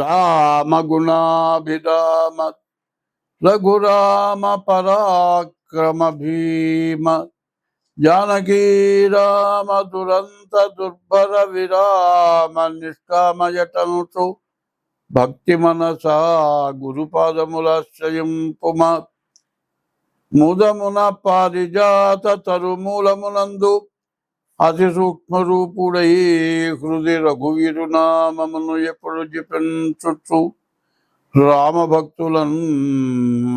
రామగుణాభిరామ రఘురామ పరాక్రమ భీమ జానకీ రామ దురంత దుర్భర విరామ నిష్కామయటనుచు భక్తి మనసా గురుపాదములాశ్రయింపుమ ముదమున పారిజాత తరుమూలమునందు అతి సూక్ష్మ రూపుడై హృది రఘువీరునామమును ఎప్పుడు జపించుచు రామభక్తులను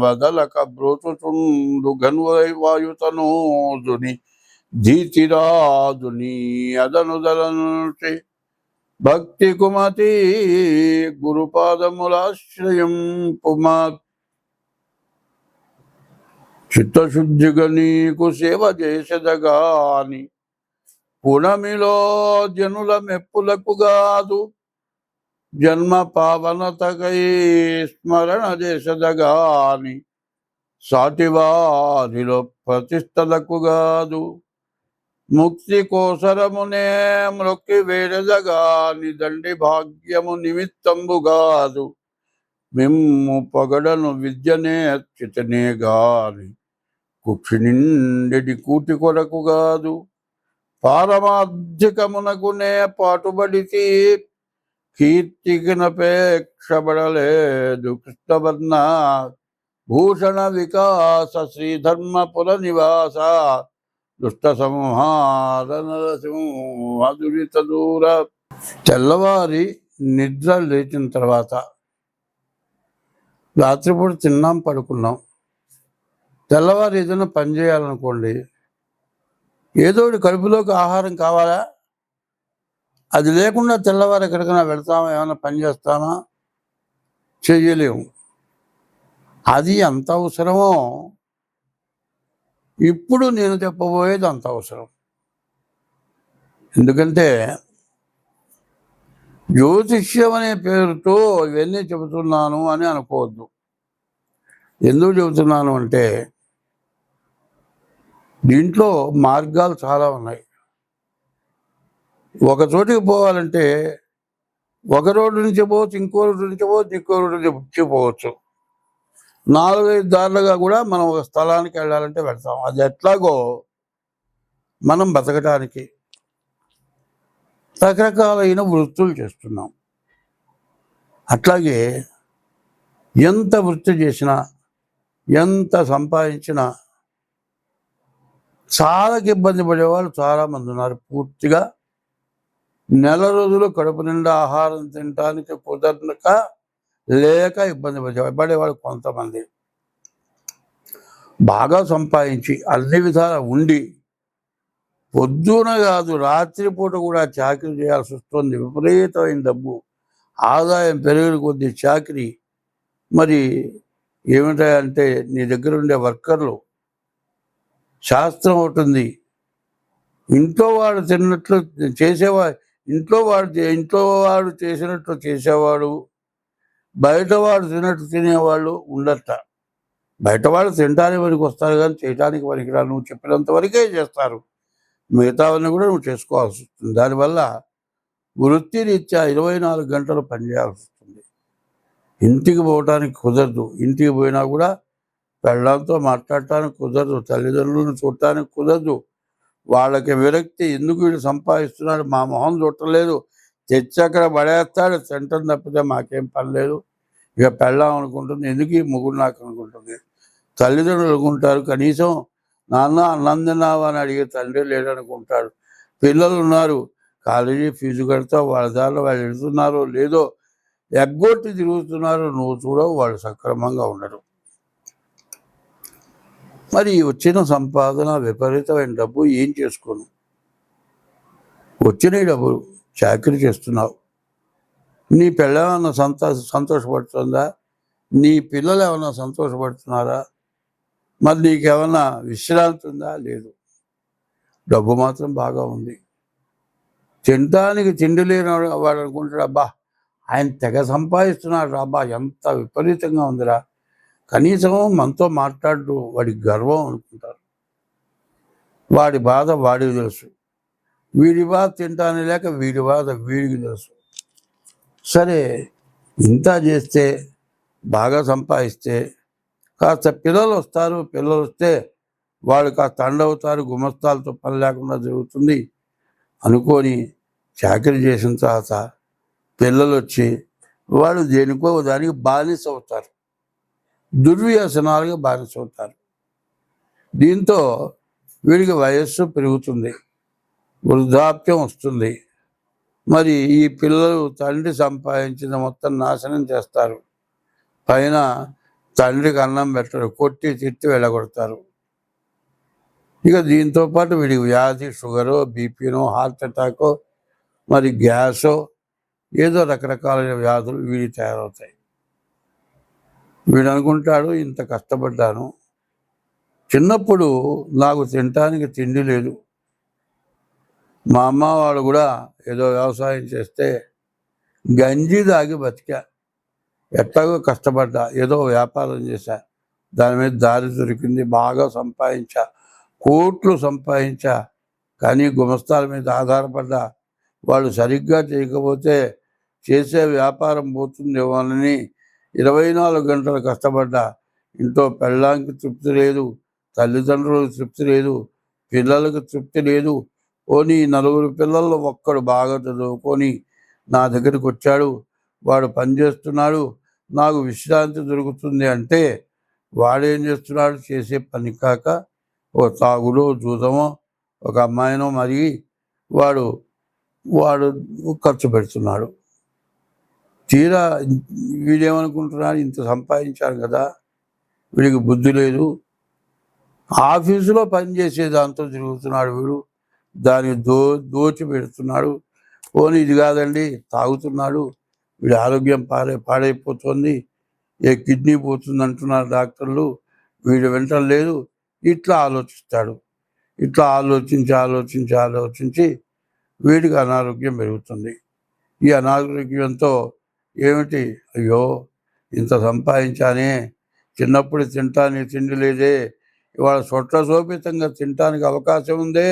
వదలక బ్రోచుచుండు గన్వైవాయుతనోదుని ధీతిరాజుని అదనుదలంటి భక్తి కుమతి గురుపాదములాశ్రయం పుమా చిత్తశుద్ధిగా నీకు సేవ చేసెదగాని పునమిలో జనుల మెప్పులకు గాదు జన్మ పావనతకై స్మరణ చేసెదగాని సాటివారిలో ప్రతిష్టలకు గాదు ముక్తి కోసరమునే మ్రొక్కి వేడెదగాని దండి భాగ్యము నిమిత్తంబు గాదు మిమ్ము పొగడను విద్యనే చితనే గాని కుక్షి నిండెడి కూటి కొరకు గాదు పారమార్థికమునకునే పాటుబడితి కీర్తికినపేక్షబడలేదు కృష్ణవర్ణ భూషణ వికాస శ్రీధర్మపుర నివాస దుష్ట సంహార నరసింహదురిత దూర. తెల్లవారి నిద్ర లేచిన తర్వాత రాత్రిపూట తిన్నాం పడుకున్నాం, తెల్లవారు ఏదైనా పని చేయాలనుకోండి, ఏదో కడుపులోకి ఆహారం కావాలా, అది లేకుండా తెల్లవారు ఎక్కడికైనా వెళ్తామా, ఏమైనా పని చేస్తామా, చేయలేము. అది ఎంత అవసరమో ఇప్పుడు నేను చెప్పబోయేది అంత అవసరం. ఎందుకంటే జ్యోతిష్యం అనే పేరుతో ఇవన్నీ చెబుతున్నాను అని అనుకోవద్దు. ఎందుకు చెబుతున్నాను అంటే దీంట్లో మార్గాలు చాలా ఉన్నాయి. ఒక చోటికి పోవాలంటే ఒక రోడ్డు నుంచి పోవచ్చు, ఇంకో రోడ్డు నుంచి పోవచ్చు, ఇంకో రోడ్డు నుంచి పోవచ్చు. 4-5 దారులుగా కూడా మనం ఒక స్థలానికి వెళ్ళాలంటే వెళ్తాం. అది ఎట్లాగో మనం బతకడానికి రకరకాలైన వృత్తులు చేస్తున్నాం. అట్లాగే ఎంత వృత్తి చేసినా, ఎంత సంపాదించినా చాలా ఇబ్బంది పడేవాళ్ళు చాలామంది ఉన్నారు. పూర్తిగా నెల రోజులు కడుపు నిండా ఆహారం తినడానికి కుదరక లేక ఇబ్బంది పడేవాళ్ళు కొంతమంది. బాగా సంపాదించి అన్ని విధాలా ఉండి పొద్దున కాదు రాత్రిపూట కూడా చాకరీ చేయాల్సి వస్తుంది. విపరీతమైన డబ్బు, ఆదాయం పెరిగిన కొద్ది చాకరీ. మరి ఏమిటంటే నీ దగ్గర ఉండే వర్కర్లు, శాస్త్రం ఉంటుంది, ఇంట్లో వాడు తిన్నట్లు చేసేవాడు, ఇంట్లో వాడు చేసినట్లు చేసేవాడు, బయటవాడు తిన్నట్టు తినేవాళ్ళు ఉండట. బయటవాడు తినడానికి వరకు వస్తారు కానీ చేయడానికి పనికిరా. నువ్వు చెప్పినంత వరకే చేస్తారు, మిగతావన్నీ కూడా నువ్వు చేసుకోవాల్సి వస్తుంది. దానివల్ల వృత్తిరీత్యా 24 గంటలు పనిచేయాల్సి వస్తుంది. ఇంటికి పోవటానికి కుదరదు. ఇంటికి పోయినా కూడా పెళ్ళాంతో మాట్లాడటానికి కుదరదు, తల్లిదండ్రులను చూడటానికి కుదరదు. వాళ్ళకి విరక్తి, ఎందుకు వీడు సంపాదిస్తున్నాడు, మా మొహం చుట్టలేదు, తెచ్చి అక్కడ పడేస్తాడు, తింటం తప్పితే మాకేం పని లేదు. ఇక పెళ్ళాం అనుకుంటుంది, ఎందుకు ఈ మొగుడు నాకు అనుకుంటుంది. తల్లిదండ్రులు అనుకుంటారు, కనీసం నాన్న అన్నం తిన్నావా అని అడిగే తండ్రి లేడనుకుంటాడు. పిల్లలు ఉన్నారు, కాలేజీ ఫీజు కడతా, వాళ్ళ దారిలో వాళ్ళు వెళ్తున్నారో లేదో ఎగ్గొట్టి తిరుగుతున్నారు, నువ్వు చూడవు, వాళ్ళు సక్రమంగా ఉండరు. మరి వచ్చిన సంపాదన విపరీతమైన డబ్బు ఏం చేసుకోను. వచ్చిన డబ్బులు చాకరీ చేస్తున్నావు. నీ పిల్లలేమన్నా సంతోషపడుతుందా? నీ పిల్లలు ఏమన్నా సంతోషపడుతున్నారా? మరి నీకేమన్నా విశ్రాంతి ఉందా? లేదు. డబ్బు మాత్రం బాగా ఉంది. తినడానికి తిండి లేని వాడు అనుకుంటాడు, అబ్బా ఆయన తెగ సంపాదిస్తున్నాడు, అబ్బా ఎంత విపరీతంగా ఉందిరా, కనీసం మనతో మాట్లాడు, వాడికి గర్వం అనుకుంటారు. వాడి బాధ వాడికి తెలుసు, వీడి బాధ తింటానే లేక వీడి బాధ వీడికి తెలుసు. సరే, ఇంత చేస్తే బాగా సంపాదిస్తే కాస్త పిల్లలు వస్తారు, పిల్లలు వస్తే వాళ్ళు కాస్త అండవుతారు, గుమస్తాలతో పని లేకుండా జరుగుతుంది అనుకొని చాకరీ చేసిన తర్వాత పిల్లలు వచ్చి వాళ్ళు దేనికో దానికి బానిస అవుతారు, దుర్వ్యసనాలుగా బానిస అవుతారు. దీంతో వీడికి వయస్సు పెరుగుతుంది, వృద్ధాప్యం వస్తుంది. మరి ఈ పిల్లలు తండ్రి సంపాదించిన మొత్తం నాశనం చేస్తారు. పైన తండ్రికి అన్నం పెట్టరు, కొట్టి తిట్టి వెళ్ళగొడతారు. ఇక దీంతో పాటు వీడికి వ్యాధి, షుగరో, బీపీనో, హార్ట్ అటాకో, మరి గ్యాసో, ఏదో రకరకాల వ్యాధులు వీడికి తయారవుతాయి. వీడు అనుకుంటాడు, ఇంత కష్టపడ్డాను, చిన్నప్పుడు నాకు తినటానికి తిండి లేదు, మా అమ్మ వాళ్ళు కూడా ఏదో వ్యవసాయం చేస్తే గంజి తాగి బతికా, ఎట్లాగో కష్టపడ్డా, ఏదో వ్యాపారం చేశా, దాని మీద దారి దొరికింది, బాగా సంపాదించా, కోట్లు సంపాదించా, కానీ గుమస్తాల మీద ఆధారపడ్డా, వాళ్ళు సరిగ్గా చేయకపోతే చేసే వ్యాపారం పోతుందేమోనని 24 గంటలు కష్టపడ్డా. ఇంట్లో పెళ్ళాంకి తృప్తి లేదు, తల్లిదండ్రులకు తృప్తి లేదు, పిల్లలకు తృప్తి లేదు. పోనీ 4 పిల్లల్లో ఒక్కడు బాగా చదువుకొని నా దగ్గరికి వచ్చాడు, వాడు పని చేస్తున్నాడు, నాకు విశ్రాంతి దొరుకుతుంది అంటే వాడేం చేస్తున్నాడు, చేసే పని కాక ఓ తాగులో జూదమో ఒక అమ్మాయినో మరి వాడు ఖర్చు పెడుతున్నాడు. తీరా వీడేమనుకుంటున్నాడు, ఇంత సంపాదించాడు కదా, వీడికి బుద్ధి లేదు, ఆఫీసులో పనిచేసే దాంతో తిరుగుతున్నాడు వీడు, దాన్ని దోచి పెడుతున్నాడు. పోనీ ఇది కాదండి, తాగుతున్నాడు, వీడి ఆరోగ్యం పాడైపోతుంది, ఏ కిడ్నీ పోతుంది అంటున్నారు డాక్టర్లు, వీడు వింటలేదు. ఇట్లా ఆలోచిస్తాడు. ఇట్లా ఆలోచించి వీడికి అనారోగ్యం పెరుగుతుంది. ఈ అనారోగ్యంతో ఏమిటి, అయ్యో ఇంత సంపాదించానే, చిన్నప్పుడు తినటానికి తిండి లేదే, ఇవాళ సొట్ల శోభితంగా తినటానికి అవకాశం ఉందే,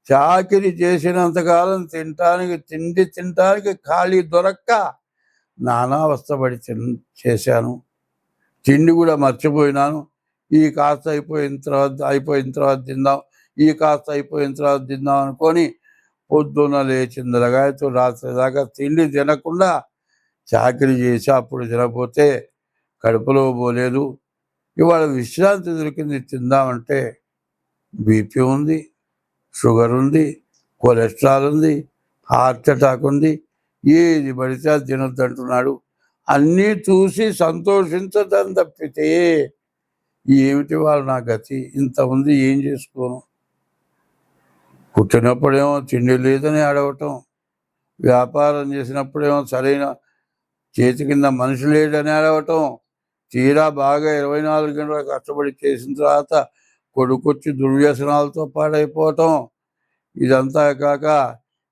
చాకిరి చేసినంతకాలం తినటానికి ఖాళీ దొరక్క నానావస్థపడి చేశాను, తిండి కూడా మర్చిపోయినాను, ఈ కాస్త అయిపోయిన తర్వాత తిందాం, ఈ కాస్త అయిపోయిన తర్వాత తిందాం అనుకొని పొద్దున్న లేచిన రగాయతో రాత్రి దాకా తిండి తినకుండా చాకరీ చేసి అప్పుడు తినకపోతే కడుపులో పోలేదు. ఇవాళ విశ్రాంతి దొరికింది, తిందామంటే బీపీ ఉంది, షుగర్ ఉంది, కొలెస్ట్రాల్ ఉంది, హార్ట్ అటాక్ ఉంది, ఏది పడితే అది తినొద్దంటున్నాడు. అన్నీ చూసి సంతోషించదని తప్పితే ఏమిటి వాళ్ళు నా గతి, ఇంత ఉంది, ఏం చేసుకోను. పుట్టినప్పుడేమో తిండి లేదని అడగటం, వ్యాపారం చేసినప్పుడేమో సరైన చేతి కింద మనిషి లేడని అడగటం, తీరా బాగా 24 గంటలు కష్టపడి చేసిన తర్వాత కొడుకొచ్చి దుర్వ్యసనాలతో పాడైపోవటం, ఇదంతా కాక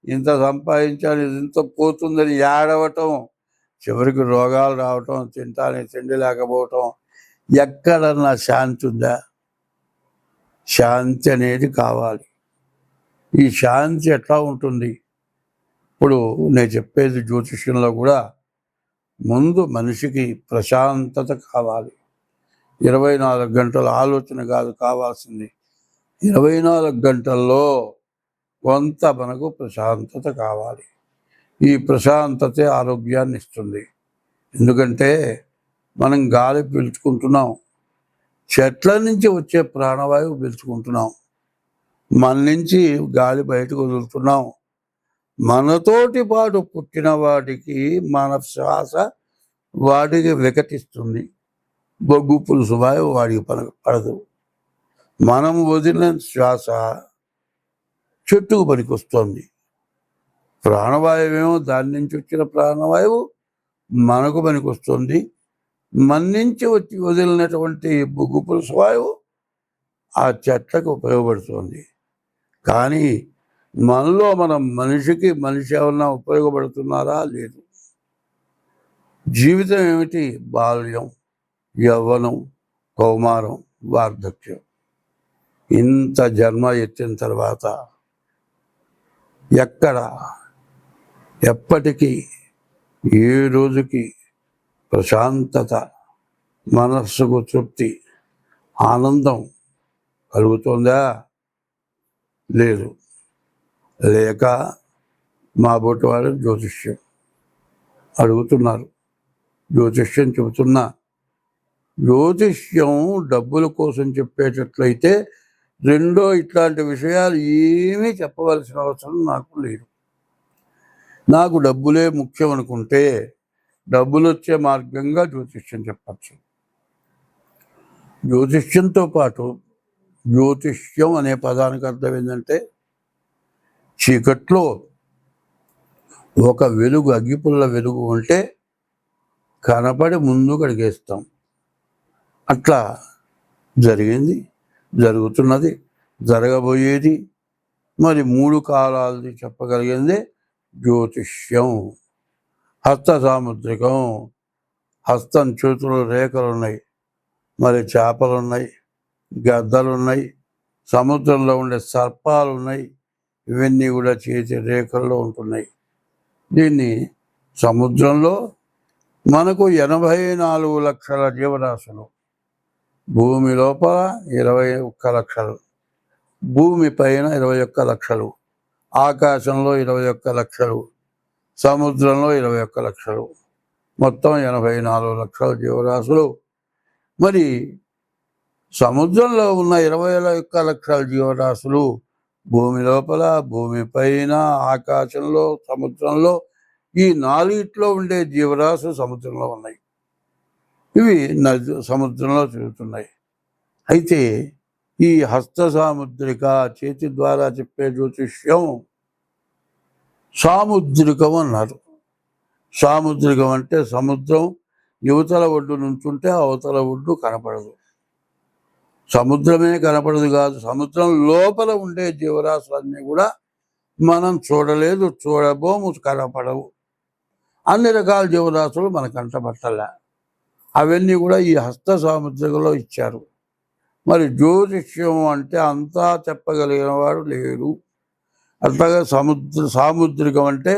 ఇంత సంపాదించాలి, ఇంత పోతుందని ఏడవటం, చివరికి రోగాలు రావటం, తినటానికి తిండి లేకపోవటం. ఎక్కడన్నా శాంతి ఉందా? శాంతి అనేది కావాలి. ఈ శాంతి ఎట్లా ఉంటుంది? ఇప్పుడు నేను చెప్పేది జ్యోతిష్యంలో కూడా ముందు మనిషికి ప్రశాంతత కావాలి. 24 గంటల ఆలోచన కాదు కావాల్సింది, 24 గంటల్లో కొంత మనకు ప్రశాంతత కావాలి. ఈ ప్రశాంతతే ఆరోగ్యాన్ని ఇస్తుంది. ఎందుకంటే మనం గాలి పీల్చుకుంటున్నాం, చెట్ల నుంచి వచ్చే ప్రాణవాయువు పీల్చుకుంటున్నాం, మన నుంచి గాలి బయటకు వదులుతున్నాం. మనతోటి పాటు పుట్టిన వాటికి మన శ్వాస వాటికి వికటిస్తుంది, బొగ్గు పులుసు వాయువు వాడికి పడదు. మనం వదిలిన శ్వాస చెట్టుకు పనికొస్తుంది. ప్రాణవాయువేమో దాని నుంచి వచ్చిన ప్రాణవాయువు మనకు పనికొస్తుంది. మన నుంచి వదిలినటువంటి బొగ్గు పులుసు వాయువు ఆ చెట్లకు ఉపయోగపడుతుంది. కానీ మనలో మనం మనిషి ఏమన్నా ఉపయోగపడుతున్నారా? లేదు. జీవితం ఏమిటి? బాల్యం, యవ్వనం, కౌమారం, వార్ధక్యం. ఇంత జన్మ ఎత్తిన తర్వాత ఎప్పటికీ ఏ రోజుకి ప్రశాంతత, మనస్సుకు తృప్తి, ఆనందం కలుగుతుందా? లేదు. లేక మా బోటి వాళ్ళు జ్యోతిష్యం అడుగుతున్నారు. జ్యోతిష్యం చెబుతున్నా, జ్యోతిష్యం డబ్బుల కోసం చెప్పేటట్లయితే రెండో ఇట్లాంటి విషయాలు ఏమీ చెప్పవలసిన అవసరం నాకు లేదు. నాకు డబ్బులే ముఖ్యం అనుకుంటే డబ్బులు వచ్చే మార్గంగా జ్యోతిష్యం చెప్పచ్చు. జ్యోతిష్యంతో పాటు, జ్యోతిష్యం అనే పదానికి అర్థం ఏంటంటే చీకట్లో ఒక వెలుగు, అగ్గిపుల్ల వెలుగు ఉంటే కనపడి ముందుకు అడిగేస్తాం. అట్లా జరిగింది, జరుగుతున్నది, జరగబోయేది, మరి 3 కాలాలది చెప్పగలిగింది జ్యోతిష్యం. హస్త సాముద్రికం, హస్తం చేతులు రేఖలు ఉన్నాయి, మరి చేపలు ఉన్నాయి, గద్దలు ఉన్నాయి, సముద్రంలో ఉండే సర్పాలు ఉన్నాయి. ఇవన్నీ కూడా చేతి రేఖల్లో ఉంటున్నాయి. దీన్ని సముద్రంలో మనకు 84 లక్షల జీవరాశులు, భూమి లోపల 21 లక్షలు, భూమి పైన 21 లక్షలు, ఆకాశంలో 21 లక్షలు, సముద్రంలో 21 లక్షలు, మొత్తం 84 లక్షల జీవరాశులు. మరి సముద్రంలో ఉన్న 21 లక్షల జీవరాశులు భూమి లోపల, భూమి పైన, ఆకాశంలో, సముద్రంలో, ఈ 4 ఉండే జీవరాశులు సముద్రంలో ఉన్నాయి. ఇవి సముద్రంలో తిరుగుతున్నాయి. అయితే ఈ హస్త సాముద్రిక, చేతి ద్వారా చెప్పే జ్యోతిష్యం సాముద్రికం అన్నారు. సాముద్రికం అంటే సముద్రం యువతల ఒడ్డు నుంచుంటే అవతల ఒడ్డు కనపడదు. సముద్రమే కనపడదు కాదు, సముద్రం లోపల ఉండే జీవరాశులన్నీ కూడా మనం చూడలేదు, చూడబోము, కనపడవు. అన్ని రకాల జీవరాశులు మన కంటపట్టలే. అవన్నీ కూడా ఈ హస్త సాముద్రికలో ఇచ్చారు. మరి జ్యోతిష్యం అంటే అంతా చెప్పగలిగిన వాడు లేడు. అట్లాగే సాముద్రికం అంటే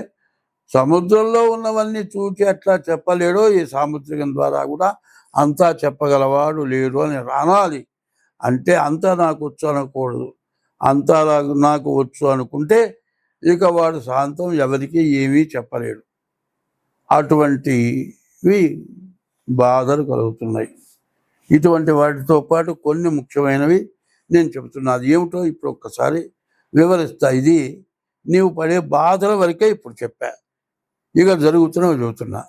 సముద్రంలో ఉన్నవన్నీ చూచి అట్లా చెప్పలేడో, ఈ సాముద్రికం ద్వారా కూడా అంతా చెప్పగలవాడు లేడు అని అనాలి. అంటే అంతా నాకు వచ్చు అనకూడదు. అంతా నాకు వచ్చు అనుకుంటే ఇక వాడు శాంతం ఎవరికి ఏమీ చెప్పలేడు. అటువంటివి బాధలు కలుగుతున్నాయి. ఇటువంటి వాటితో పాటు కొన్ని ముఖ్యమైనవి నేను చెబుతున్నా. అది ఏమిటో ఇప్పుడు ఒక్కసారి వివరిస్తా. ఇది నీవు పడే బాధల వరకే ఇప్పుడు చెప్పా. ఇక జరుగుతున్నవి చెబుతున్నా.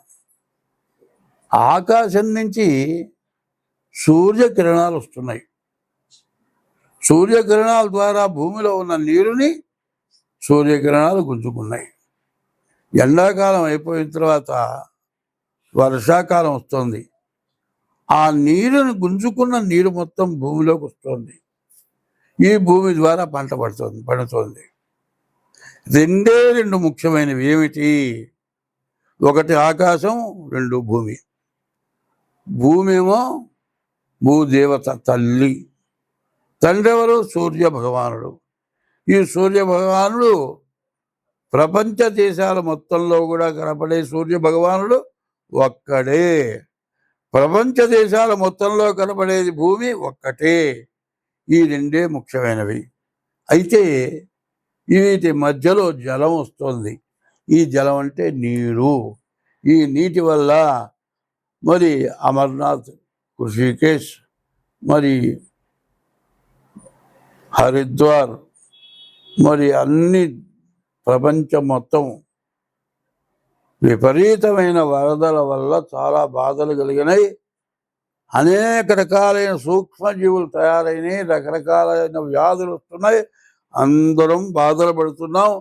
ఆకాశం నుంచి సూర్యకిరణాలు వస్తున్నాయి. సూర్యకిరణాల ద్వారా భూమిలో ఉన్న నీరుని సూర్యకిరణాలు గుంజుకున్నాయి. ఎండాకాలం అయిపోయిన తర్వాత వర్షాకాలం వస్తుంది. ఆ నీరుని గుంజుకున్న నీరు మొత్తం భూమిలోకి వస్తుంది. ఈ భూమి ద్వారా పంట పండుతుంది. రెండు ముఖ్యమైనవి ఏమిటి? ఒకటి ఆకాశం, 2 భూమి. భూమి ఏమో భూదేవత తల్లి. తండ్రి ఎవరు? సూర్య భగవానుడు. ఈ సూర్య భగవానుడు ప్రపంచ దేశాల మొత్తంలో కూడా కనపడే సూర్య భగవానుడు ఒక్కడే. ప్రపంచ దేశాల మొత్తంలో కనపడేది భూమి ఒక్కటే. ఈ 2 ముఖ్యమైనవి. అయితే వీటి మధ్యలో జలం వస్తుంది. ఈ జలం అంటే నీరు. ఈ నీటి వల్ల మరి అమర్నాథ్, ఋషికేశ్, మరి హరిద్వార్, మరి అన్ని ప్రపంచం మొత్తం విపరీతమైన వరదల వల్ల చాలా బాధలు కలిగినాయి. అనేక రకాలైన సూక్ష్మజీవులు తయారైనాయి. రకరకాలైన వ్యాధులు వస్తున్నాయి. అందరం బాధలు పడుతున్నాం.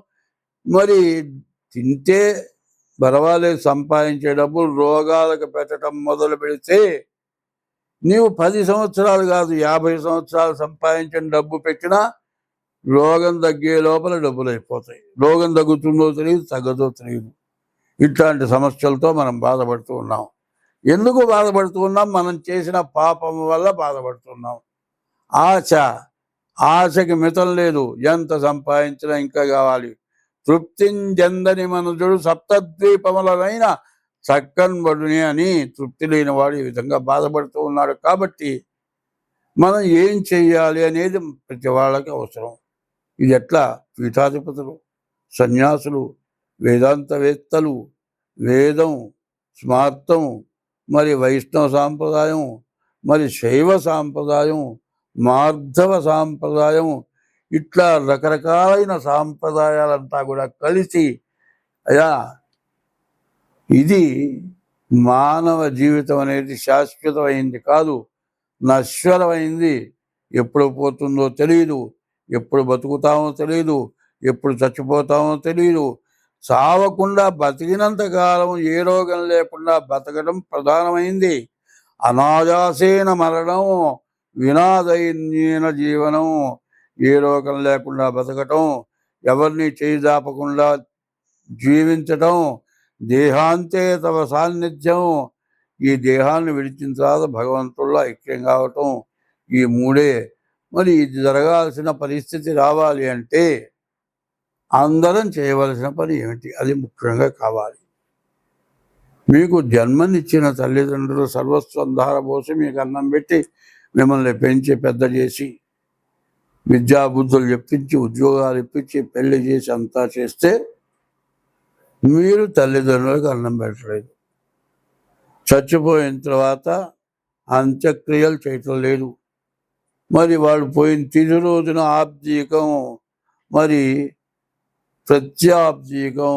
మరి తింటే పర్వాలేదు, సంపాదించే డబ్బులు రోగాలకు పెట్టడం మొదలు పెడితే నీవు 10 సంవత్సరాలు కాదు 50 సంవత్సరాలు సంపాదించిన డబ్బు పెట్టినా రోగం తగ్గే లోపల డబ్బులు అయిపోతాయి. రోగం తగ్గుతుందో తెలియదు, తగ్గదో తెలియదు. ఇట్లాంటి సమస్యలతో మనం బాధపడుతూ ఉన్నాం. ఎందుకు బాధపడుతూ ఉన్నాం? మనం చేసిన పాపం వల్ల బాధపడుతున్నాం. ఆశకి మితం లేదు. ఎంత సంపాదించినా ఇంకా కావాలి. తృప్తించెందని మనుజుడు సప్తద్వీపములైన చక్కనిబడుని అని తృప్తి లేని వాడు ఈ విధంగా బాధపడుతూ ఉన్నాడు. కాబట్టి మనం ఏం చెయ్యాలి అనేది ప్రతి వాళ్ళకి అవసరం. ఇది ఎట్లా? పీఠాధిపతులు, సన్యాసులు, వేదాంతవేత్తలు, వేదం, స్మార్తం, మరి వైష్ణవ సాంప్రదాయం, మరి శైవ సాంప్రదాయం, మార్ధవ సాంప్రదాయం, ఇట్లా రకరకాలైన సాంప్రదాయాలంతా కూడా కలిసి అయా ఇది మానవ జీవితం అనేది శాశ్వతమైంది కాదు, నశ్వరమైంది. ఎప్పుడు పోతుందో తెలియదు, ఎప్పుడు బతుకుతామో తెలియదు, ఎప్పుడు చచ్చిపోతామో తెలియదు. చావకుండా బతికినంత కాలం ఏ రోగం లేకుండా బతకడం ప్రధానమైంది. అనాయాసేన మరణం, వినాదైన్యేన జీవనం. ఏ రోగం లేకుండా బతకటం, ఎవరిని చేయి దాపకుండా జీవించటం, దేహాంతే తవ సాన్నిధ్యం. ఈ దేహాన్ని విడిచిన తర్వాత భగవంతుల్లో ఐక్యం కావటం, ఈ మూడే. మరి ఇది జరగాల్సిన పరిస్థితి రావాలి అంటే అందరం చేయవలసిన పని ఏమిటి? అది ముఖ్యంగా కావాలి. మీకు జన్మనిచ్చిన తల్లిదండ్రులు సర్వస్వం ధారపోసి మీకు అన్నం పెట్టి మిమ్మల్ని పెంచి పెద్ద చేసి విద్యాబుద్ధులు చెప్పించి ఉద్యోగాలు ఇప్పించి పెళ్లి చేసి అంతా చేస్తే మీరు తల్లిదండ్రులకు అన్నం పెట్టలేదు. చచ్చిపోయిన తర్వాత అంత్యక్రియలు చేయటం లేదు. మరి వాళ్ళు పోయిన తిది రోజున ఆబ్దీకం, మరి ప్రత్యాబ్దీకం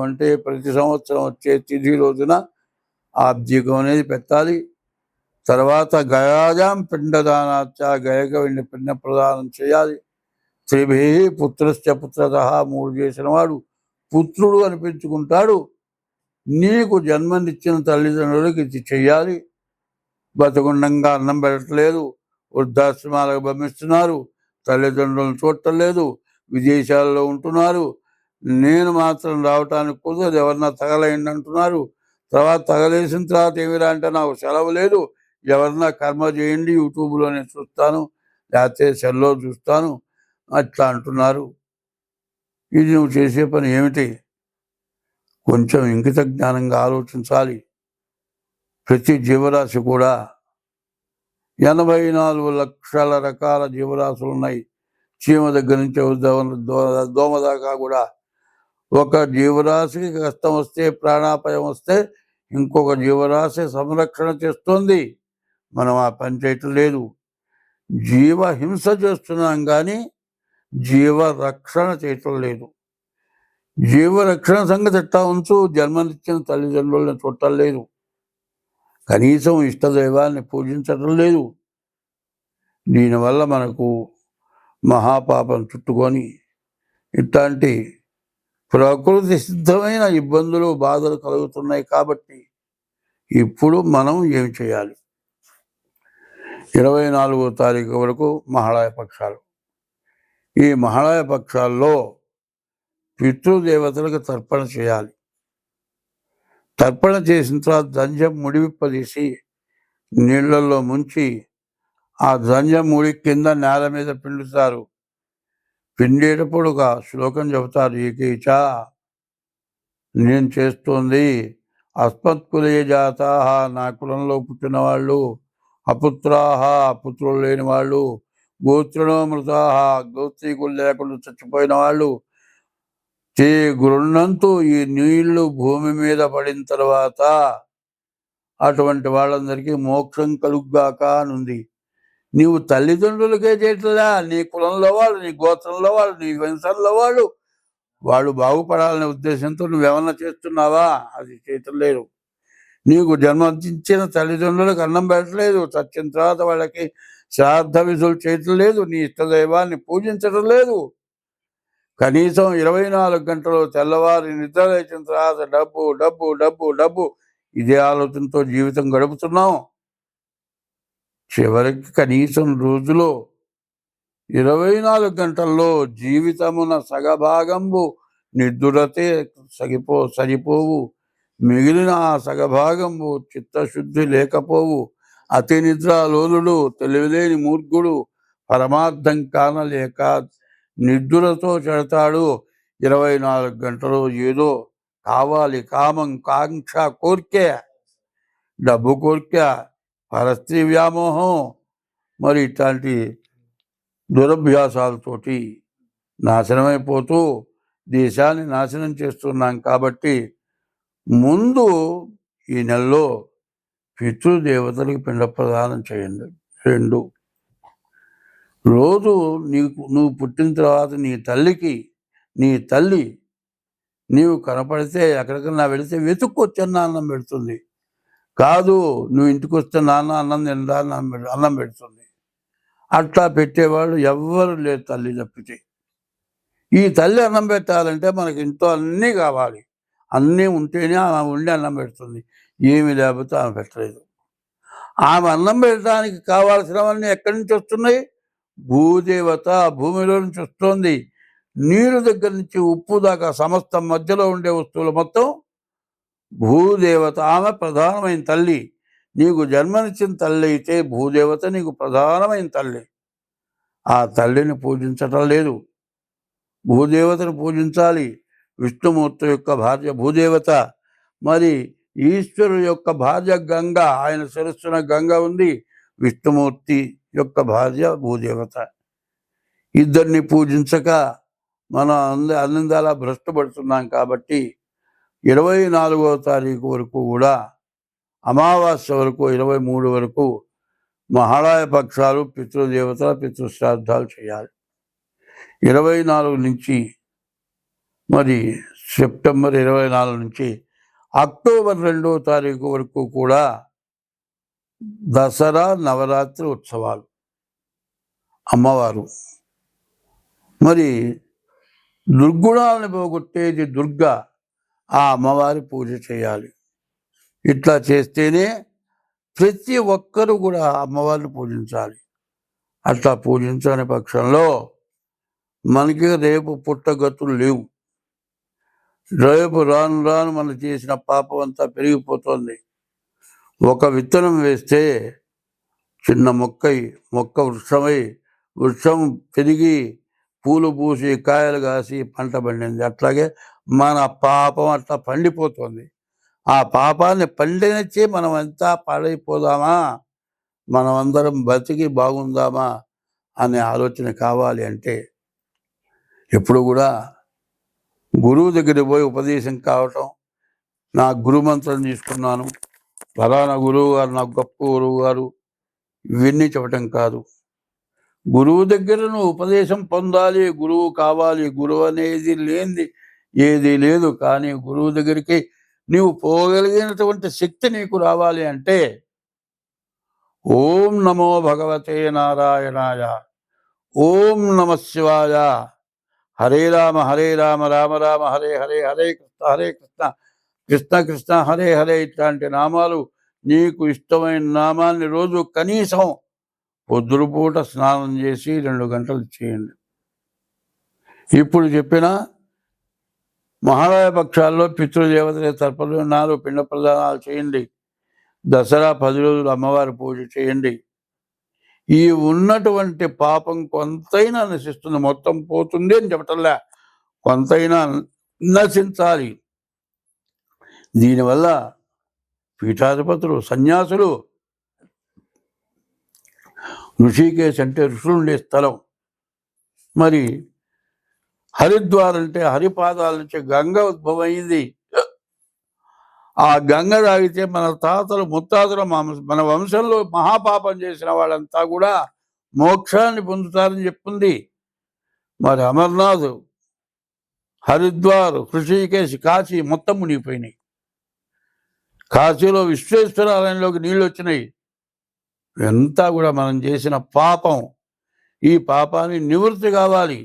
అంటే ప్రతి సంవత్సరం వచ్చే తిథి రోజున ఆబ్దీకం అనేది పెట్టాలి. తర్వాత గయాజాం పిండదానాచ, గయక పిండ ప్రదానం చేయాలి. త్రిభి పుత్రశ్చ పుత్రత, 3 చేసిన వాడు పుత్రుడు అనిపించుకుంటాడు. నీకు జన్మనిచ్చిన తల్లిదండ్రులకు ఇది చెయ్యాలి. బతుకుండంగా అన్నం పెట్టలేదు, వృద్ధాశ్రమాలకు పంపిస్తున్నారు, తల్లిదండ్రులను చూడటం లేదు, విదేశాల్లో ఉంటున్నారు. నేను మాత్రం రావటానికి కుదరదు, ఎవరన్నా తగలయండి అంటున్నారు. తర్వాత తగలేసిన తర్వాత ఏమిరా అంటే నాకు సెలవు లేదు, ఎవరన్నా కర్మ చేయండి, యూట్యూబ్లోనే చూస్తాను, లేకపోతే సెల్లో చూస్తాను అట్లా అంటున్నారు. ఇది నువ్వు చేసే పని ఏమిటి? కొంచెం ఇంకిత జ్ఞానంగా ఆలోచించాలి. ప్రతి జీవరాశి కూడా 84 లక్షల రకాల జీవరాశులు ఉన్నాయి. చీమ దగ్గర నుంచి దోమ దాకా కూడా. ఒక జీవరాశికి కష్టం వస్తే, ప్రాణాపాయం వస్తే ఇంకొక జీవరాశి సంరక్షణ చేస్తుంది. మనం ఆ పని చేయటం లేదు. జీవహింస చేస్తున్నాం కానీ జీవరక్షణ చేయటం లేదు. జీవరక్షణ సంగతి ఎట్టా ఉంచు, జన్మనిచ్చిన తల్లిదండ్రులను చూడటం లేదు, కనీసం ఇష్టదైవాన్ని పూజించటం లేదు. దీనివల్ల మనకు మహాపాపం చుట్టుకొని ఇట్లాంటి ప్రకృతి సిద్ధమైన ఇబ్బందులు, బాధలు కలుగుతున్నాయి. కాబట్టి ఇప్పుడు మనం ఏం చేయాలి? 24వ తారీఖు వరకు మహాళయ పక్షాలు. ఈ మహాళయ పక్షాల్లో పితృదేవతలకు తర్పణ చేయాలి. తర్పణ చేసిన తర్వాత దంజం ముడివిప్పదీసి నీళ్లలో ముంచి ఆ దంజం ముడి కింద నేల మీద పిండుతారు. పిండేటప్పుడు ఒక శ్లోకం చెబుతారు. ఏకీచ, నేను చేస్తోంది అస్మత్కులే జాతా, నా కులంలో పుట్టిన వాళ్ళు, అపుత్రాహ, పుత్రులు లేని వాళ్ళు, గోత్రణో మృతాహ, గోత్రీకులు లేకుండా చచ్చిపోయిన వాళ్ళు, చే గృహంతో ఈ నీళ్లు భూమి మీద పడిన తర్వాత అటువంటి వాళ్ళందరికీ మోక్షం కలుగ్గాక అనుంది. నీవు తల్లిదండ్రులకే చేయట్లా, నీ కులంలో వాళ్ళు, నీ గోత్రంలో వాళ్ళు, నీ వంశంలో వాళ్ళు బాగుపడాలనే ఉద్దేశంతో నువ్వేమన్నా చేస్తున్నావా? అది చేయటం లేదు. నీకు జన్మనిచ్చిన తల్లిదండ్రులకు అన్నం పెట్టలేదు, చచ్చిన తర్వాత వాళ్ళకి శ్రాద్ధ విధులు చేయటం లేదు, నీ ఇష్టదైవాన్ని పూజించడం లేదు. కనీసం 24 గంటలు తెల్లవారి నిద్ర లేచిన తర్వాత డబ్బు డబ్బు డబ్బు డబ్బు ఇదే ఆలోచనతో జీవితం గడుపుతున్నాం. చివరికి కనీసం రోజులో 24 గంటల్లో జీవితమున సగభాగంబు నిద్దురతే సరిపోవు. మిగిలిన ఆ సగభాగంబు చిత్తశుద్ధి లేకపోవు. అతి నిద్రాలోలుడు, తెలివిలేని మూర్ఖుడు, పరమార్థం కానలేక నిద్దురతో చెడతాడు. 24 గంటలు ఏదో కావాలి, కామం, కాంక్ష, కోరిక, డబ్బు కోరిక, పరస్త్రీ వ్యామోహం, మరి ఇట్లాంటి దురభ్యాసాలతోటి నాశనమైపోతూ దేశాన్ని నాశనం చేస్తున్నాం. కాబట్టి ముందు ఈ నెలలో పితృదేవతలకు పిండ ప్రదానం చేయండి. 2, రోజు నువ్వు పుట్టిన తర్వాత నీ తల్లి నీవు కనపడితే ఎక్కడికన్నా వెళితే వెతుక్కొచ్చన్న అన్నం పెడుతుంది. కాదు, నువ్వు ఇంటికి వస్తే నాన్న అన్నం తిందా అన్నం పెడుతుంది. అట్లా పెట్టేవాడు ఎవ్వరు లేరు తల్లి తప్పితే. ఈ తల్లి అన్నం పెట్టాలంటే మనకి ఇంట్లో అన్నీ కావాలి. అన్నీ ఉంటేనే ఆమె ఉండి అన్నం పెడుతుంది. ఏమి లేకపోతే ఆమె పెట్టలేదు. ఆమె అన్నం పెట్టడానికి కావాల్సినవన్నీ ఎక్కడి నుంచి వస్తున్నాయి? భూదేవత భూమిలో నుంచి వస్తుంది. నీరు దగ్గర నుంచి ఉప్పు దాకా సమస్తం మధ్యలో ఉండే వస్తువులు మొత్తం భూదేవత. ఆమె ప్రధానమైన తల్లి. నీకు జన్మనిచ్చిన తల్లి అయితే భూదేవత నీకు ప్రధానమైన తల్లి. ఆ తల్లిని పూజించటం లేదు. భూదేవతను పూజించాలి. విష్ణుమూర్తి యొక్క భార్య భూదేవత. మరి ఈశ్వరుడు యొక్క భార్య గంగ. ఆయన శిరస్సున గంగ ఉంది. విష్ణుమూర్తి యొక్క భార్య భూదేవత. ఇద్దరిని పూజించక మనం అన్నిందాలా భ్రష్టపడుతున్నాం. కాబట్టి 24వ తారీఖు వరకు కూడా, అమావాస్య వరకు 23 వరకు మహాళయ పక్షాలు పితృదేవతల పితృశ్రాద్ధాలు చేయాలి. 24 నుంచి మరి సెప్టెంబర్ 24 నుంచి అక్టోబర్ 2వ తారీఖు వరకు కూడా దసరా నవరాత్రి ఉత్సవాలు. అమ్మవారు మరి దుర్గుణాలను పోగొట్టేది దుర్గా. ఆ అమ్మవారి పూజ చేయాలి. ఇట్లా చేస్తేనే ప్రతి ఒక్కరూ కూడా అమ్మవారిని పూజించాలి. అట్లా పూజించని పక్షంలో మనకి రేపు పుట్టగతులు లేవు. రేపు రాను రాను మనం చేసిన పాపం అంతా పెరిగిపోతుంది. ఒక విత్తనం వేస్తే చిన్న మొక్క వృక్షమై, వృక్షం పెరిగి పూలు పూసి కాయలు కాసి పంట పండింది. అట్లాగే మన పాపం అట్లా పండిపోతుంది. ఆ పాపాన్ని పండినచ్చే మనం అంతా పాడైపోదామా, మనం అందరం బతికి బాగుందామా అనే ఆలోచన కావాలి. అంటే ఎప్పుడు కూడా గురువు దగ్గరికి పోయి ఉపదేశం కావటం, నా గురుమంత్రం తీసుకున్నాను, ఫలానా గురువు గారు నాకు గొప్ప గురువు గారు, ఇవన్నీ చెప్పటం కాదు. గురువు దగ్గర నువ్వు ఉపదేశం పొందాలి. గురువు కావాలి. గురువు అనేది లేనిది ఏది లేదు. కానీ గురువు దగ్గరికి నీవు పోగలిగినటువంటి శక్తి నీకు రావాలి అంటే ఓం నమో భగవతే నారాయణాయ, ఓం నమ శివాయ, హరే రామ రామ రామ హరే హరే, హరే కృష్ణ కృష్ణ కృష్ణ హరే హరే. ఇట్లాంటి నామాలు నీకు ఇష్టమైన నామాన్ని రోజు కనీసం పొద్దురుపూట స్నానం చేసి 2 గంటలు చేయండి. ఇప్పుడు చెప్పిన మహాలయ పక్షాల్లో పితృదేవతల తర్పణాలు పిండ ప్రదానాలు చేయండి. దసరా 10 రోజులు అమ్మవారి పూజ చేయండి. ఈ ఉన్నటువంటి పాపం కొంతైనా నశిస్తుంది. మొత్తం పోతుంది అని చెప్పటంలే, కొంతైనా నశించాలి. దీనివల్ల పీఠాధిపతులు, సన్యాసులు, ఋషికేశ్ అంటే ఋషులు ఉండే స్థలం, మరి హరిద్వార్ అంటే హరిపాదాల నుంచి గంగ ఉద్భవమైంది. ఆ గంగ తాగితే మన తాతలు ముత్తాతలు మన వంశంలో మహాపాపం చేసిన వాళ్ళంతా కూడా మోక్షాన్ని పొందుతారని చెప్పింది. మరి అమర్నాథ్, హరిద్వార్, ఋషికేశ్, కాశీ మొత్తం మునిగిపోయినాయి. కాశీలో విశ్వేశ్వరాలయంలోకి నీళ్ళు వచ్చినాయి. ఎంత కూడా మనం చేసిన పాపం, ఈ పాపాన్ని నివృత్తి కావాలి.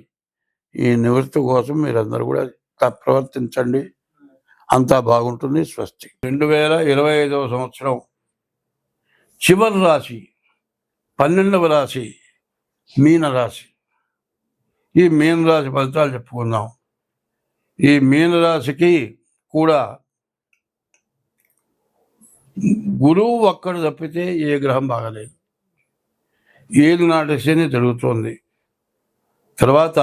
ఈ నివృత్తి కోసం మీరందరూ కూడా ప్రవర్తించండి. అంతా బాగుంటుంది. స్వస్తి. 2025వ సంవత్సరం చివరి రాశి 12వ రాశి మీనరాశి. ఈ మీనరాశి ఫలితాలు చెప్పుకుందాం. ఈ మీనరాశికి కూడా గురువు ఒక్కడు తప్పితే ఏ గ్రహం బాగలేదు. ఏలినాటి శని జరుగుతోంది. తర్వాత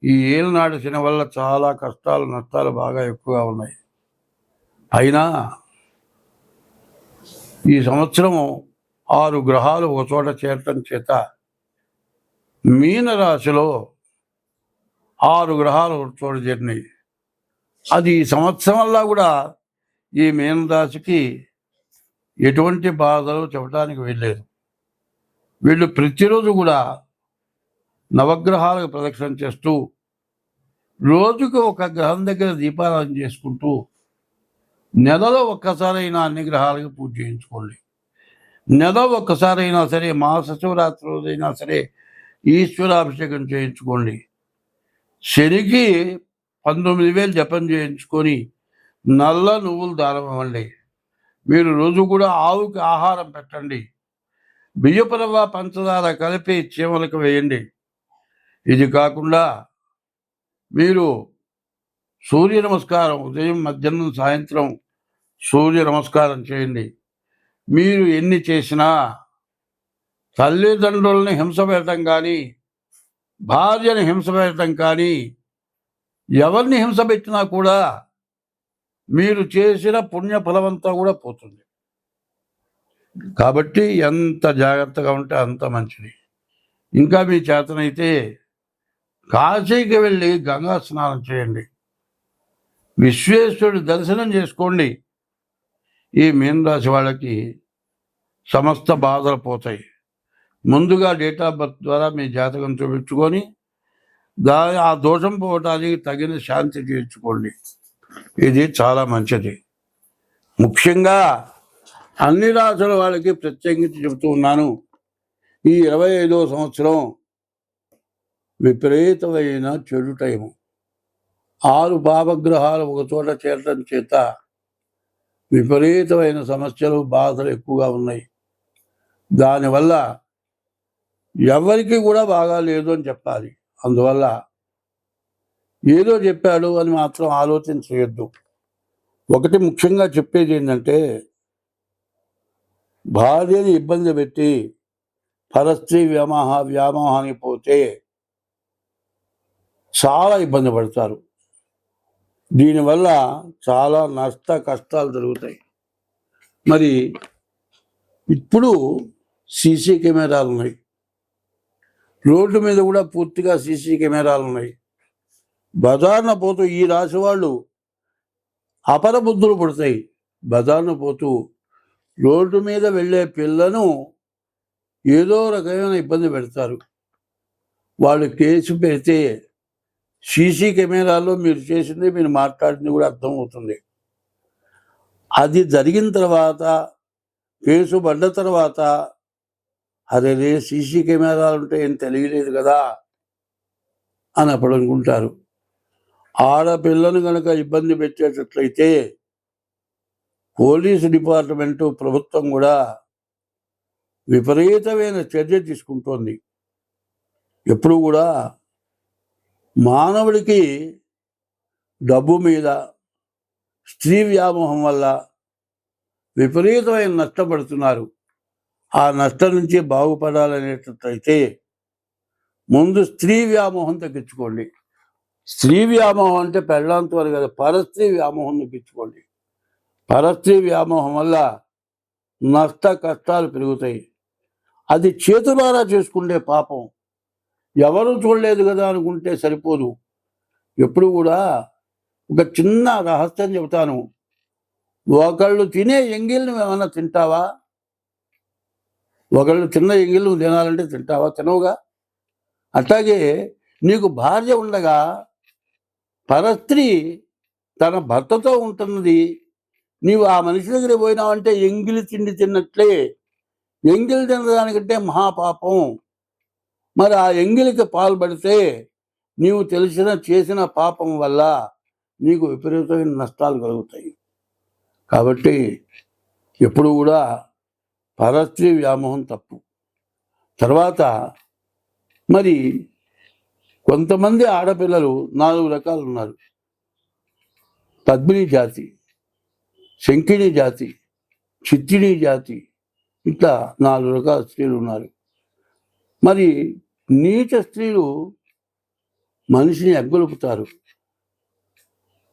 ఈ ఏలినాటి శని వల్ల చాలా కష్టాలు, నష్టాలు బాగా ఎక్కువగా ఉన్నాయి. అయినా ఈ సంవత్సరం 6 గ్రహాలు ఒక చోట చేరటం చేత మీనరాశిలో 6 గ్రహాలు ఒక చోట చేరినాయి. అది ఈ సంవత్సరంలో కూడా ఈ మీనరాశికి ఎటువంటి బాధలు చెప్పడానికి వీల్లేదు. వీళ్ళు ప్రతిరోజు కూడా నవగ్రహాలకు ప్రదక్షిణ చేస్తూ రోజుకు ఒక గ్రహం దగ్గర దీపారాధన చేసుకుంటూ నెలలో ఒక్కసారైనా అన్ని గ్రహాలకు పూజ చేయించుకోండి. నెల ఒక్కసారైనా సరే మాస శివరాత్రి రోజైనా సరే ఈశ్వరాభిషేకం చేయించుకోండి. శనికి 19,000 జపం చేయించుకొని నల్ల నువ్వులు దానం ఇవ్వండి. మీరు రోజు కూడా ఆవుకి ఆహారం పెట్టండి. బియ్యపు రవ్వ పంచదార కలిపి చీమలకు వేయండి. ఇది కాకుండా మీరు సూర్య నమస్కారం ఉదయం, మధ్యాహ్నం, సాయంత్రం సూర్య నమస్కారం చేయండి. మీరు ఎన్ని చేసినా తల్లిదండ్రులని హింస పెట్టడం కానీ, భార్యని హింస పెట్టడం కానీ, ఎవరిని హింస పెట్టినా కూడా మీరు చేసిన పుణ్య ఫలమంతా కూడా పోతుంది. కాబట్టి ఎంత జాగ్రత్తగా ఉంటే అంత మంచిది. ఇంకా మీ చేతనైతే కాశీకి వెళ్ళి గంగా స్నానం చేయండి. విశ్వేశ్వరుడి దర్శనం చేసుకోండి. ఈ మీనరాశి వాళ్ళకి సమస్త బాధలు పోతాయి. ముందుగా డేట్ ఆఫ్ బర్త్ ద్వారా మీ జాతకం చూపించుకొని ఆ దోషం పోవటానికి తగిన శాంతి తీర్చుకోండి. ఇది చాలా మంచిది. ముఖ్యంగా అన్ని రాశుల వాళ్ళకి ప్రత్యేకించి చెబుతూ ఉన్నాను, ఈ 25వ సంవత్సరం విపరీతమైన చెడు టైము. 6 పాపగ్రహాలు ఒక చోట చేరటం చేత విపరీతమైన సమస్యలు, బాధలు ఎక్కువగా ఉన్నాయి. దానివల్ల ఎవరికి కూడా బాగా లేదు అని చెప్పాలి. అందువల్ల ఏదో చెప్పాడు అని మాత్రం ఆలోచన చేయొద్దు. ఒకటి ముఖ్యంగా చెప్పేది ఏంటంటే, భార్యని ఇబ్బంది పెట్టి పరస్త్రీ వ్యామోహానికి పోతే చాలా ఇబ్బంది పడతారు. దీనివల్ల చాలా కష్టాలు జరుగుతాయి. మరి ఇప్పుడు సీసీ కెమెరాలు ఉన్నాయి, రోడ్డు మీద కూడా పూర్తిగా సీసీ కెమెరాలు ఉన్నాయి. బజార్న పోతూ ఈ రాశి వాళ్ళు అపర బుద్ధులు పుడతాయి. బజార్న పోతూ రోడ్డు మీద వెళ్ళే పిల్లను ఏదో రకమైన ఇబ్బంది పెడతారు. వాళ్ళు కేసు పెడితే సీసీ కెమెరాలో మీరు చేసింది, మీరు మాట్లాడింది కూడా అర్థమవుతుంది. అది జరిగిన తర్వాత, కేసు పడ్డ తర్వాత, అదే సీసీ కెమెరాలు ఉంటే ఏం తెలియలేదు కదా అని అప్పుడు అనుకుంటారు. ఆడపిల్లను కనుక ఇబ్బంది పెట్టేటట్లయితే పోలీసు డిపార్ట్మెంటు, ప్రభుత్వం కూడా విపరీతమైన చర్య తీసుకుంటోంది. ఎప్పుడు కూడా మానవుడికి డబ్బు మీద, స్త్రీ వ్యామోహం వల్ల విపరీతమైన నష్టపడుతున్నారు. ఆ నష్టం నుంచి బాగుపడాలనేటట్లయితే ముందు స్త్రీ వ్యామోహం తగ్గించుకోండి. స్త్రీ వ్యామోహం అంటే పెళ్ళాంత వారు కదా, పరస్త్రీ వ్యామోహం తగ్గించుకోండి. పరస్త్రీ వ్యామోహం వల్ల కష్టాలు పెరుగుతాయి. అది చేతులారా చేసుకుంటే పాపం. ఎవరు చూడలేదు కదా అనుకుంటే సరిపోదు. ఎప్పుడు కూడా ఒక చిన్న రహస్యం చెబుతాను. ఒకళ్ళు తినే ఎంగిల్ని ఏమన్నా తింటావా? ఒకళ్ళు తిన్న ఎంగిల్ని తినాలంటే తింటావా? తినవుగా. అట్లాగే నీకు భార్య ఉండగా పరస్త్రీ తన భర్తతో ఉంటున్నది, నీవు ఆ మనిషి దగ్గర పోయినావంటే ఎంగిలి తిండి తిన్నట్లే. ఎంగిలి తినడానికంటే మహాపాపం. మరి ఆ ఎంగిలికి పాల్పడితే నీవు చేసిన పాపం వల్ల నీకు విపరీతమైన నష్టాలు కలుగుతాయి. కాబట్టి ఎప్పుడు కూడా పరస్త్రీ వ్యామోహం తప్పు. తర్వాత మరి కొంతమంది ఆడపిల్లలు 4 రకాలు ఉన్నారు. పద్మిని జాతి, శంకిని జాతి, చిత్తిని జాతి, ఇట్లా 4 రకాల స్త్రీలు ఉన్నారు. మరి నీచ స్త్రీలు మనిషిని ఎగ్గొలుపుతారు,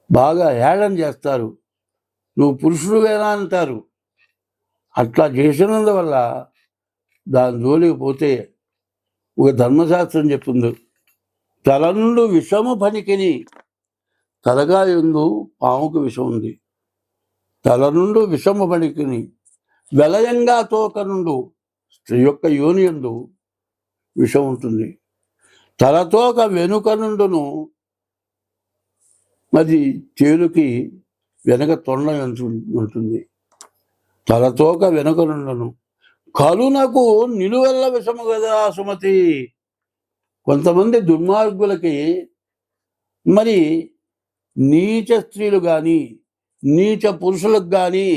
బాగా హేళన చేస్తారు, నువ్వు పురుషుడువేనా అంటారు. అట్లా చేసినందువల్ల దాని జోలికి పోతే ఒక ధర్మశాస్త్రం చెప్తుంది, తల నుండి విషము పనికిని తలగా ఎందు పాముకు విషం ఉంది. తల నుండి విషము పనికిని వెలయంగా తోక నుండు స్త్రీ యొక్క యోని యందు విషం ఉంటుంది. తలతోక వెనుక నుండును మరి చేలుకి వెనక తొండ ఉంటుంది. తలతోక వెనుక నుండును కలునకు నిలువెల్ల విషము కదా సుమతి. కొంతమంది దుర్మార్గులకి మరి నీచ స్త్రీలు కానీ నీచ పురుషులకు కానీ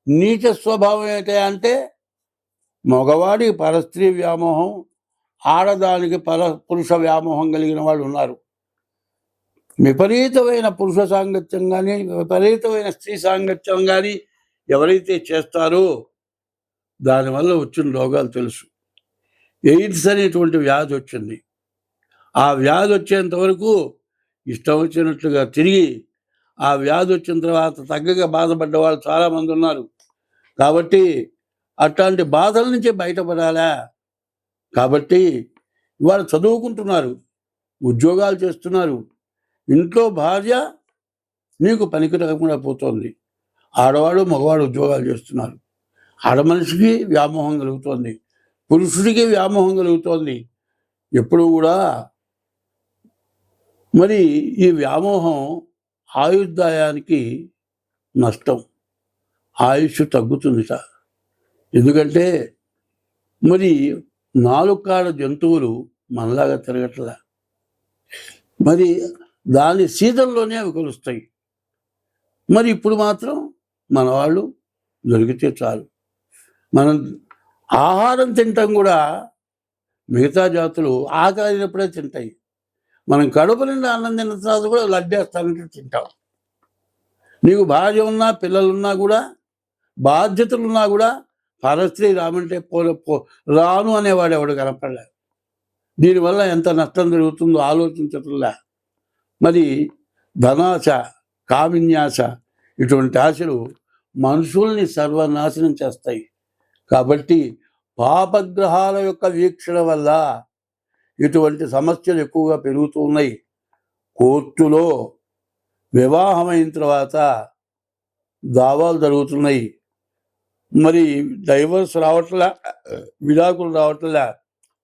నీచ స్వభావం ఏంటి అంటే, మగవాడికి పరస్త్రీ వ్యామోహం, ఆడదానికి పురుష వ్యామోహం కలిగిన వాళ్ళు ఉన్నారు. విపరీతమైన పురుష సాంగత్యం కానీ విపరీతమైన స్త్రీ సాంగత్యం కానీ ఎవరైతే చేస్తారో దానివల్ల వచ్చిన రోగాలు తెలుసు. ఎయిడ్స్ అనేటువంటి వ్యాధి వచ్చింది. ఆ వ్యాధి వచ్చేంత వరకు ఇష్టం వచ్చినట్లుగా తిరిగి ఆ వ్యాధి వచ్చిన తర్వాత తగ్గగా బాధపడ్డ వాళ్ళు చాలామంది ఉన్నారు. కాబట్టి అట్లాంటి బాధల నుంచి బయటపడాలా. కాబట్టి ఇవాళ చదువుకుంటున్నారు, ఉద్యోగాలు చేస్తున్నారు, ఇంట్లో భార్య నీకు పనికి రాకుండా పోతుంది. ఆడవాడు మగవాడు ఉద్యోగాలు చేస్తున్నారు. ఆడ మనిషికి వ్యామోహం కలుగుతోంది, పురుషుడికి వ్యామోహం కలుగుతోంది. ఎప్పుడు కూడా మరి ఈ వ్యామోహం ఆయుర్దాయానికి నష్టం, ఆయుష్ తగ్గుతుందిట. ఎందుకంటే మరి 4 కాళ్ళ జంతువులు మనలాగా తిరగట్లా. మరి దాని సీజన్లోనే అవి కొలుస్తాయి. మరి ఇప్పుడు మాత్రం మన వాళ్ళు దొరికితే చాలు. మనం ఆహారం తింటాం కూడా మిగతా జాతులు ఆకలినప్పుడే తింటాయి. మనం కడుపు నిండా అన్నం తిన్న తర్వాత కూడా లడ్డేస్తానంటే తింటాం. నీకు భార్య ఉన్నా పిల్లలున్నా కూడా బాధ్యతలున్నా కూడా పరస్త్రీ రామంటే రాను అనేవాడు ఎవడు కనపడలే. దీనివల్ల ఎంత నష్టం జరుగుతుందో ఆలోచించట్లే. మరి ధనాశ, కామిన్యాశ ఇటువంటి ఆశలు మనుషుల్ని సర్వనాశనం చేస్తాయి. కాబట్టి పాపగ్రహాల యొక్క వీక్షణ వల్ల ఇటువంటి సమస్యలు ఎక్కువగా పెరుగుతూ ఉన్నాయి. కోర్టులో వివాహమైన తర్వాత దావాలు జరుగుతున్నాయి. మరి డైవర్స్ రావట్లే, విడాకులు రావట్లే,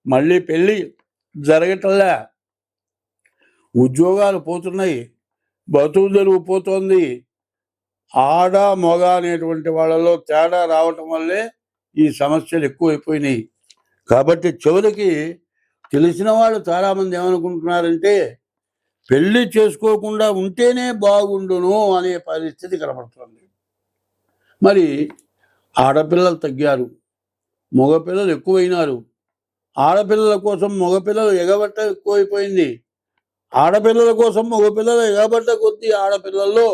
మళ్ళీ పెళ్ళి జరగట్లే, ఉద్యోగాలు పోతున్నాయి, బతుకు తెరువు పోతోంది. ఆడ మగ అనేటువంటి వాళ్ళలో తేడా రావటం వల్లే ఈ సమస్యలు ఎక్కువైపోయినాయి. కాబట్టి చివరికి తెలిసిన వాళ్ళు చాలామంది ఏమనుకుంటున్నారంటే పెళ్లి చేసుకోకుండా ఉంటేనే బాగుండును అనే పరిస్థితి కనబడుతుంది. మరి ఆడపిల్లలు తగ్గారు, మగపిల్లలు ఎక్కువైనారు. ఆడపిల్లల కోసం మగపిల్లలు ఎగబట్ట ఎక్కువైపోయింది. ఆడపిల్లల కోసం మగపిల్లలు ఎగబట్ట కొద్దీ ఆడపిల్లల్లో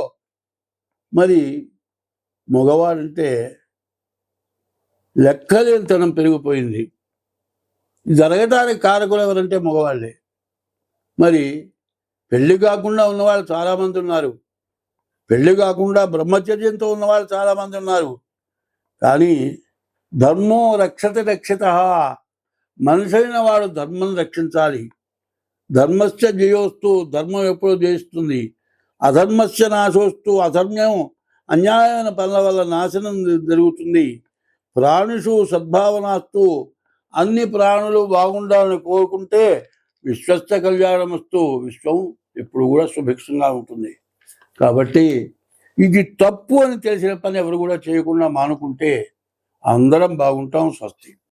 మరి మగవాడంటే లెక్కలేనితనం పెరిగిపోయింది. జరగటానికి కారకులు ఎవరంటే మగవాళ్ళే. మరి పెళ్లి కాకుండా ఉన్నవాళ్ళు చాలామంది ఉన్నారు, పెళ్లి కాకుండా బ్రహ్మచర్యంతో ఉన్నవాళ్ళు చాలామంది ఉన్నారు. కానీ ధర్మో రక్షత రక్షిత, మనిషి అయిన వాడు ధర్మం రక్షించాలి. ధర్మస్య జయోస్తు, ధర్మం ఎప్పుడూ జయిస్తుంది. అధర్మస్య నాశోస్తు, అధర్మం అన్యాయమైన పనుల వల్ల నాశనం జరుగుతుంది. ప్రాణిషు సద్భావనాస్తు, అన్ని ప్రాణులు బాగుండాలని కోరుకుంటే విశ్వస్య కళ్యాణమస్తు, విశ్వం ఎప్పుడు కూడా సుభిక్షంగా ఉంటుంది. కాబట్టి ఇది తప్పు అని తెలిసిన పని ఎవరు కూడా చేయకుండా మానుకుంటే అందరం బాగుంటాం. స్వస్తి.